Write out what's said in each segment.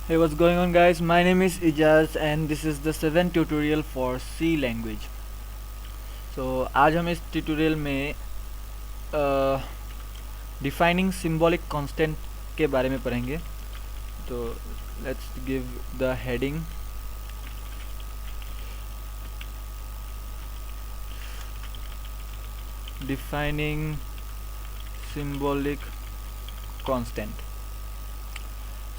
Hey, what's going on, guys? My name is Ijaz and this is the 7th tutorial for C language. So आज हम इस tutorial में defining symbolic constant के बारे में पढ़ेंगे. तो let's give the heading. Defining symbolic constant.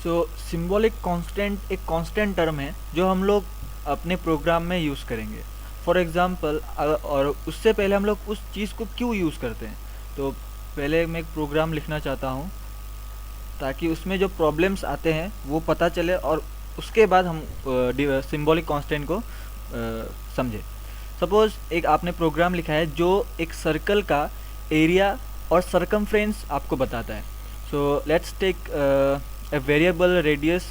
So symbolic constant एक कांस्टेंट टर्म है जो हम लोग अपने प्रोग्राम में यूज़ करेंगे. फॉर एग्ज़ाम्पल, और उससे पहले हम लोग उस चीज़ को क्यों यूज़ करते हैं. तो पहले मैं एक प्रोग्राम लिखना चाहता हूँ ताकि उसमें जो प्रॉब्लम्स आते हैं वो पता चले और उसके बाद हम सिंबॉलिक कांस्टेंट को समझे. सपोज़ एक आपने प्रोग्राम लिखा है जो एक सर्कल का एरिया और सरकमफ्रेंस आपको बताता है. So let's take a variable radius.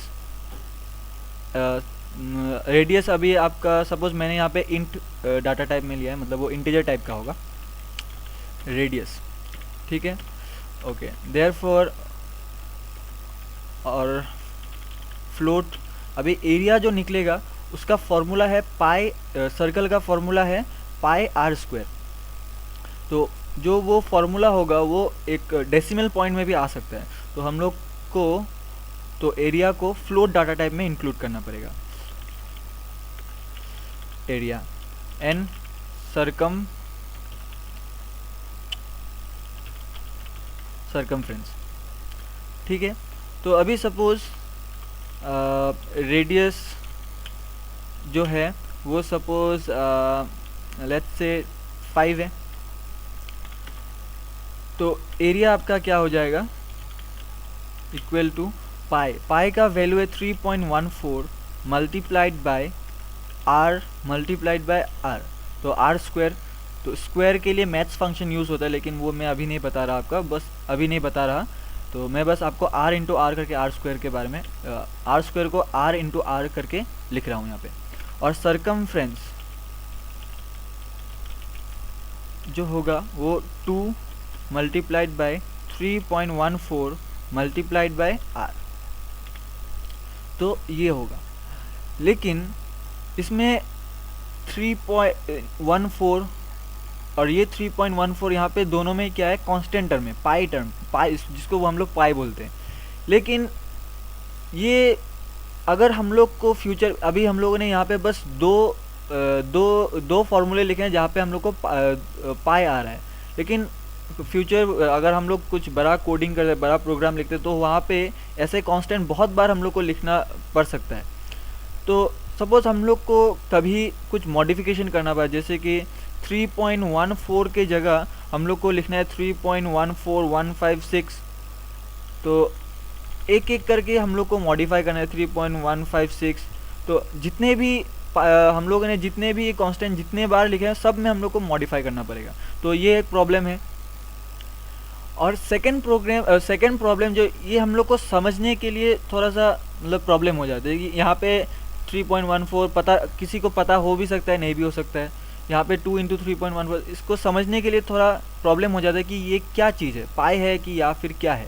अभी आपका सपोज मैंने यहाँ पे इंट डाटा टाइप में लिया है, मतलब वो इंटीजर टाइप का होगा रेडियस. ठीक है, ओके. देयरफॉर और फ्लोट. अभी एरिया जो निकलेगा उसका फॉर्मूला है पाई. सर्कल का फॉर्मूला है पाई आर स्क्वायर. तो जो वो फॉर्मूला होगा वो एक डेसिमल पॉइंट में भी आ सकता है. तो हम लोग को तो एरिया को फ्लोट डाटा टाइप में इंक्लूड करना पड़ेगा. Area and circumference. ठीक है. तो अभी सपोज रेडियस जो है वो सपोज लेट्स से 5 है. तो एरिया आपका क्या हो जाएगा, इक्वल टू पाई का वैल्यू है 3.14 multiplied by r multiplied by r. तो आर स्क्वायर. तो स्क्वायर के लिए मैथ्स फंक्शन यूज़ होता है, लेकिन वो मैं अभी नहीं बता रहा आपका, बस अभी नहीं बता रहा. तो मैं बस आपको आर इंटू आर करके आर स्क्वायर के बारे में आर स्क्वायर को आर इंटू आर करके लिख रहा हूँ यहाँ पे. और सरकमफ्रेंस जो होगा वो 2 multiplied by 3.14 multiplied by r. तो ये होगा, लेकिन इसमें 3.14 और ये 3.14 यहाँ पे दोनों में क्या है, कांस्टेंट टर्म है, पाई टर्म, पाई जिसको वो हम लोग पाई बोलते हैं. लेकिन ये अगर हम लोग को फ्यूचर, अभी हम लोगों ने यहाँ पे बस दो फार्मूले लिखे हैं जहाँ पे हम लोग को पाई आ रहा है. लेकिन फ्यूचर अगर हम लोग कुछ बड़ा कोडिंग करते, बड़ा प्रोग्राम लिखते, तो वहाँ पे ऐसे कांस्टेंट बहुत बार हम लोग को लिखना पड़ सकता है. तो सपोज़ हम लोग को कभी कुछ मॉडिफिकेशन करना पड़ा, जैसे कि 3.14 के जगह हम लोग को लिखना है 3.14156. तो एक एक करके हम लोग को मॉडिफाई करना है 3.156. तो जितने भी हम लोगों ने जितने भी कांस्टेंट जितने बार लिखे हैं सब में हम लोग को मॉडिफाई करना पड़ेगा. तो ये एक प्रॉब्लम है. और सेकंड प्रॉब्लम जो ये हम लोग को समझने के लिए थोड़ा सा मतलब प्रॉब्लम हो जाती है कि यहाँ पे 3.14 पता, किसी को पता हो भी सकता है, नहीं भी हो सकता है. यहाँ पे 2 इंटू 3.14 इसको समझने के लिए थोड़ा प्रॉब्लम हो जाता है कि ये क्या चीज़ है, पाई है कि या फिर क्या है.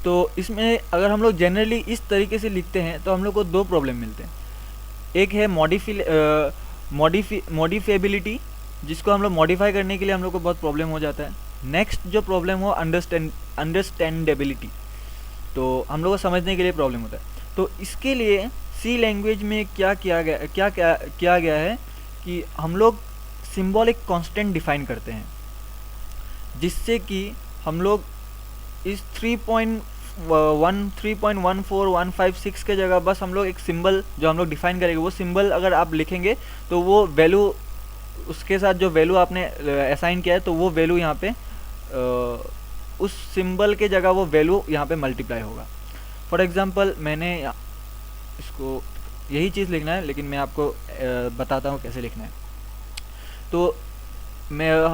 तो इसमें अगर हम लोग जनरली इस तरीके से लिखते हैं तो हम लोग को दो प्रॉब्लम मिलते हैं. एक है मॉडिफेबिलिटी, जिसको हम लोग मॉडिफाई करने के लिए हम लोग को बहुत प्रॉब्लम हो जाता है. नेक्स्ट जो प्रॉब्लम हो अंडरस्टैंडेबिलिटी, तो हम लोग को समझने के लिए प्रॉब्लम होता है. तो इसके लिए सी लैंग्वेज में क्या किया गया है कि हम लोग सिंबॉलिक कांस्टेंट डिफाइन करते हैं, जिससे कि हम लोग इस 3.14156 के जगह बस हम लोग एक सिंबल जो हम लोग डिफाइन करेंगे, वो सिंबल अगर आप लिखेंगे तो वो वैल्यू, उसके साथ जो वैल्यू आपने असाइन किया है तो वो वैल्यू यहाँ पे उस सिंबल के जगह वो वैल्यू यहाँ पे मल्टीप्लाई होगा. फॉर एग्जांपल मैंने इसको यही चीज़ लिखना है, लेकिन मैं आपको बताता हूँ कैसे लिखना है. तो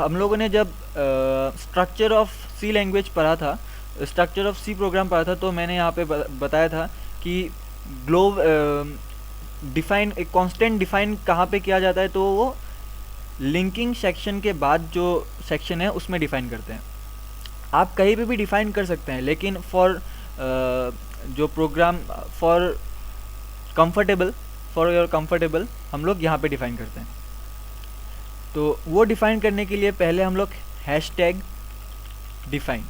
हम लोगों ने जब स्ट्रक्चर ऑफ सी लैंग्वेज पढ़ा था, स्ट्रक्चर ऑफ सी प्रोग्राम पढ़ा था, तो मैंने यहाँ पे बताया था कि डिफाइन एक कांस्टेंट डिफाइन कहाँ पे किया जाता है, तो वो लिंकिंग सेक्शन के बाद जो सेक्शन है उसमें डिफाइन करते हैं. आप कहीं पे भी डिफाइन कर सकते हैं, लेकिन फॉर जो program for comfortable, for your comfortable हम लोग यहाँ पे डिफाइन करते हैं। तो वो डिफाइन करने के लिए पहले हम लोग हैशटैग डिफाइन,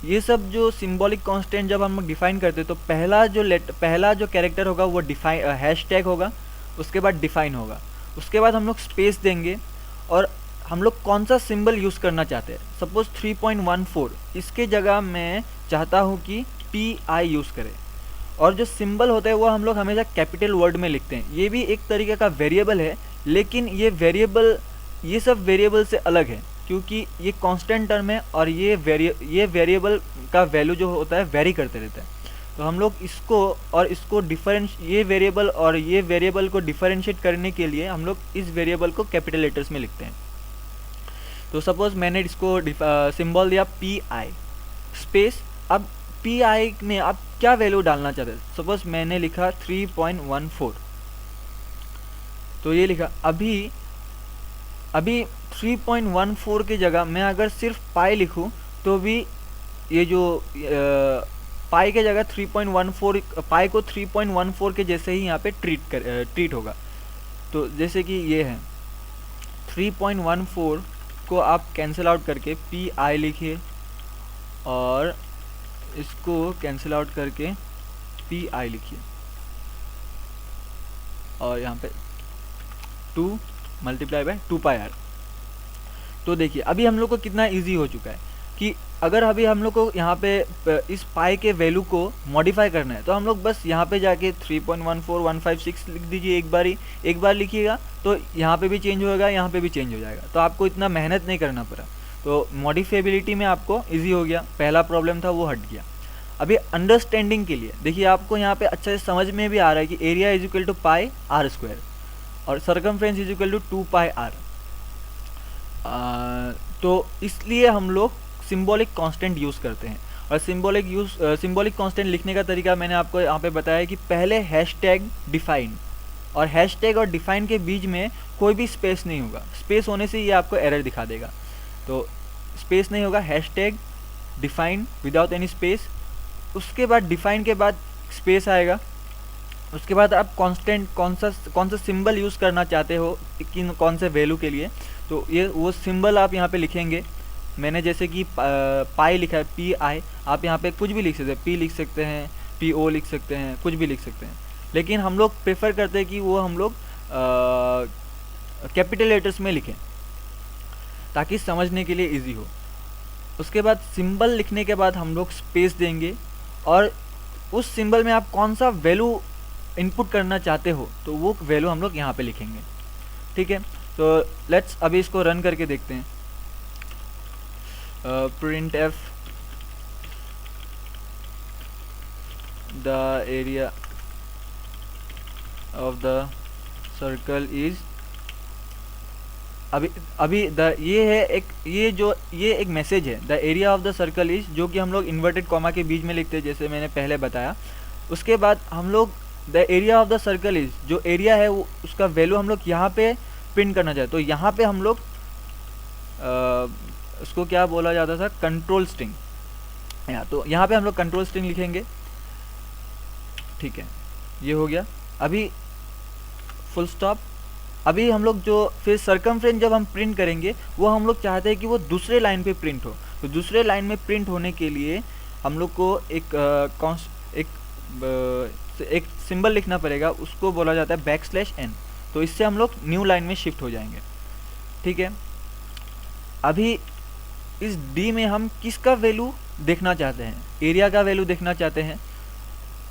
ये सब जो सिंबॉलिक कांस्टेंट जब हम लोग डिफाइन करते हैं तो पहला जो कैरेक्टर होगा वो डिफाइन हैशटैग होगा, उसके बाद डिफाइन होगा, उसके बाद हम लोग स्पेस देंगे और हम लोग कौन सा सिंबल यूज़ करना चाहते हैं। सपोज 3.14 इसके जगह मैं चाहता हूँ कि PI यूज़ करें, और जो सिंबल होता है वो हम लोग हमेशा कैपिटल वर्ड में लिखते हैं। ये भी एक तरीके का वेरिएबल है, लेकिन ये सब वेरिएबल से अलग है क्योंकि ये कांस्टेंट टर्म है और ये वेरिएबल का वैल्यू जो होता है वेरी करते रहता है। तो हम लोग इसको ये वेरिएबल को डिफरेंशिएट करने के लिए हम लोग इस वेरिएबल को कैपिटल लेटर्स में लिखते हैं। तो सपोज मैंने इसको सिंबल दिया PI स्पेस, अब PI में आप क्या वैल्यू डालना चाहते हैं। सपोज मैंने लिखा 3.14, तो ये लिखा। अभी 3.14 की जगह मैं अगर सिर्फ पाई लिखूं तो भी ये जो पाई के जगह 3.14 पाई को 3.14 के जैसे ही यहाँ पे ट्रीट होगा। तो जैसे कि ये है 3.14 को आप कैंसिल आउट करके PI लिखिए और इसको कैंसिल आउट करके PI लिखिए और यहाँ पे 2 मल्टीप्लाई बाय 2πr। तो देखिए अभी हम लोग को कितना इजी हो चुका है कि अगर अभी हम लोग को यहाँ पे इस पाई के वैल्यू को मॉडिफाई करना है तो हम लोग बस यहाँ पे जाके 3.14156 लिख दीजिए, एक बार लिखिएगा तो यहाँ पे भी चेंज होगा, यहाँ पे भी चेंज हो जाएगा। तो आपको इतना मेहनत नहीं करना पड़ा, तो मॉडिफेबिलिटी में आपको ईजी हो गया। पहला प्रॉब्लम था वो हट गया। अभी अंडरस्टैंडिंग के लिए देखिए आपको यहाँ पे अच्छे से समझ में भी आ रहा है कि area is equal to pi r square और circumference is equal to 2πr। तो इसलिए हम लोग सिंबॉलिक कांस्टेंट यूज़ करते हैं। और सिंबॉलिक कांस्टेंट लिखने का तरीका मैंने आपको यहाँ पे बताया कि पहले हैशटैग डिफाइन, और हैशटैग और डिफाइन के बीच में कोई भी स्पेस नहीं होगा। स्पेस होने से ये आपको एरर दिखा देगा, तो स्पेस नहीं होगा। Hashtag define without any space, उसके बाद डिफाइन के बाद स्पेस आएगा, उसके बाद आप कांस्टेंट कौन सा सिंबल यूज़ करना चाहते हो कि कौन से वैल्यू के लिए, तो ये वो सिंबल आप यहाँ पे लिखेंगे। मैंने जैसे कि पाई लिखा है PI, आप यहाँ पे कुछ भी लिख सकते हैं, P लिख सकते हैं, PO लिख सकते हैं, कुछ भी लिख सकते हैं, लेकिन हम लोग प्रेफर करते हैं कि वो हम लोग कैपिटल लेटर्स में लिखें ताकि समझने के लिए इजी हो। उसके बाद सिंबल लिखने के बाद हम लोग स्पेस देंगे और उस सिंबल में आप कौन सा वैल्यू इनपुट करना चाहते हो तो वो वैल्यू हम लोग यहाँ पे लिखेंगे। ठीक है, तो लेट्स अभी इसको रन करके देखते हैं। printf the area of the circle is, अभी ये एक मैसेज है, the area of the circle is, जो कि हम लोग इन्वर्टेड कॉमा के बीच में लिखते हैं जैसे मैंने पहले बताया। उसके बाद हम लोग the area of the circle is, जो एरिया है वो उसका वैल्यू हम लोग यहाँ पे प्रिंट करना चाहते, तो यहाँ पे हम लोग उसको क्या बोला जाता था, कंट्रोल स्ट्रिंग, तो यहाँ पे हम लोग कंट्रोल स्ट्रिंग लिखेंगे। ठीक है, ये हो गया। अभी फुल स्टॉप। अभी हम लोग जो फिर सर्कमफ्रेंस जब हम प्रिंट करेंगे वो हम लोग चाहते हैं कि वो दूसरे लाइन पे प्रिंट हो, तो दूसरे लाइन में प्रिंट होने के लिए हम लोग को एक सिंबल लिखना पड़ेगा, उसको बोला जाता है \n। तो इससे हम लोग न्यू लाइन में शिफ्ट हो जाएंगे। ठीक है, अभी इस D में हम किसका वैल्यू देखना चाहते हैं, एरिया का वैल्यू देखना चाहते हैं।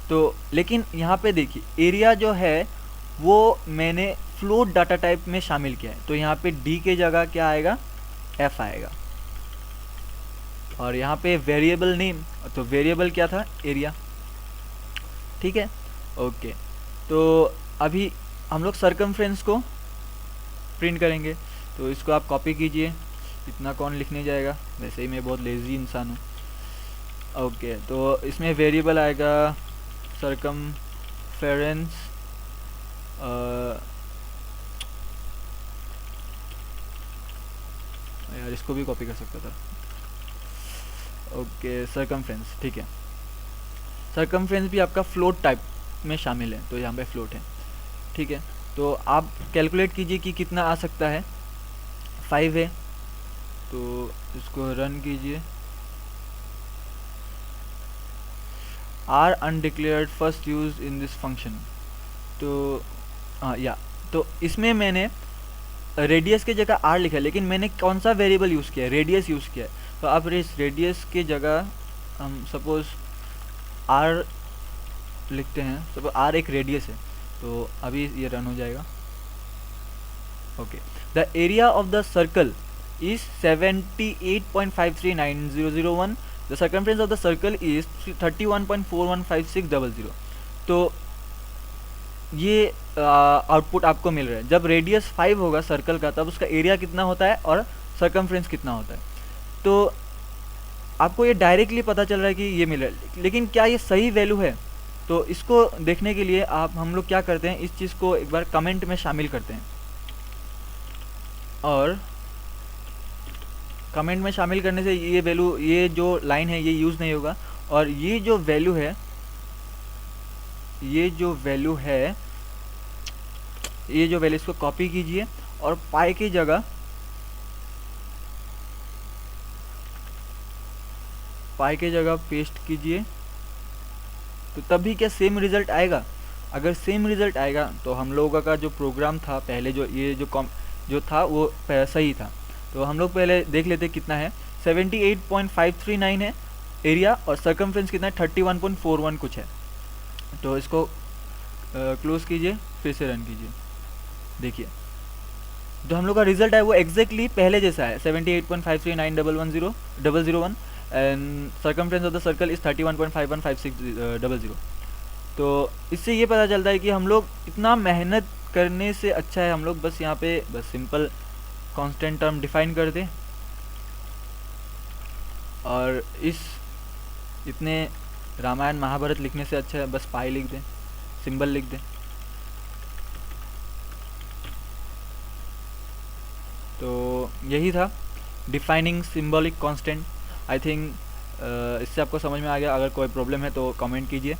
तो लेकिन यहाँ पे देखिए एरिया जो है वो मैंने फ्लोट डाटा टाइप में शामिल किया है, तो यहाँ पे D के जगह क्या आएगा, F आएगा। और यहाँ पे वेरिएबल नेम, तो वेरिएबल क्या था, एरिया। ठीक है, ओके। तो अभी हम लोग सर्कमफ्रेंस को प्रिंट करेंगे, तो इसको आप कॉपी कीजिए, इतना कौन लिखने जाएगा, वैसे ही मैं बहुत लेज़ी इंसान हूँ। ओके, तो इसमें वेरिएबल आएगा सर्कमफेरेंस, यार इसको भी कॉपी कर सकता था। ओके, सर्कमफ्रेंस, ठीक है, सर्कमफ्रेंस भी आपका फ्लोट टाइप में शामिल है, तो यहाँ पे फ्लोट है, ठीक है। तो आप कैलकुलेट कीजिए कि कितना आ सकता है। 5 है, तो इसको रन कीजिए। R undeclared first use in this function, तो या तो इसमें मैंने रेडियस के जगह आर लिखा है, लेकिन मैंने कौन सा वेरिएबल यूज़ किया है, रेडियस यूज़ किया है। तो आप इस रेडियस के जगह हम सपोज आर लिखते हैं, सपोज आर एक रेडियस है, तो अभी ये रन हो जाएगा। Okay, the area of the circle is 78.539001, the circumference of the circle is 31.415600। तो ये आउटपुट आपको मिल रहा है। जब रेडियस 5 होगा सर्कल का, तब उसका एरिया कितना होता है और सर्कमफ्रेंस कितना होता है। तो आपको ये डायरेक्टली पता चल रहा है कि ये मिल रहा है, लेकिन क्या ये सही वैल्यू है? तो इसको देखने के लिए हम लोग क्या करते हैं, इस चीज़ को एक बार कमेंट में शामिल करते हैं, और कमेंट में शामिल करने से ये वैल्यू, ये जो लाइन है, ये यूज़ नहीं होगा। और ये जो वैल्यू है, ये जो वैल्यू इसको कॉपी कीजिए और पाई की जगह पेस्ट कीजिए। तो तभी क्या सेम रिज़ल्ट आएगा? अगर सेम रिज़ल्ट आएगा तो हम लोगों का जो प्रोग्राम था पहले, जो था वो सही था। तो हम लोग पहले देख लेते कितना है। 78.539 है एरिया, और सर्कमफ्रेंस कितना है, 31.41 कुछ है। तो इसको क्लोज़ कीजिए, फिर से रन कीजिए। देखिए जो हम लोग का रिजल्ट है वो एग्जैक्टली पहले जैसा है, 78.539110001, and circumference of the circle is 31.515600। तो इससे ये पता चलता है कि हम लोग इतना मेहनत करने से अच्छा है हम लोग बस यहाँ पे बस सिंपल कांस्टेंट टर्म डिफाइन कर दें, और इतने रामायण महाभारत लिखने से अच्छा है बस पाई लिख दें, सिंबल लिख दें। तो यही था defining symbolic constant. I think इससे आपको समझ में आ गया। अगर कोई प्रॉब्लम है तो कमेंट कीजिए,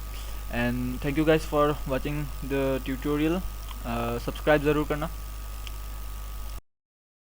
and thank you guys for watching the tutorial. Subscribe ज़रूर करना।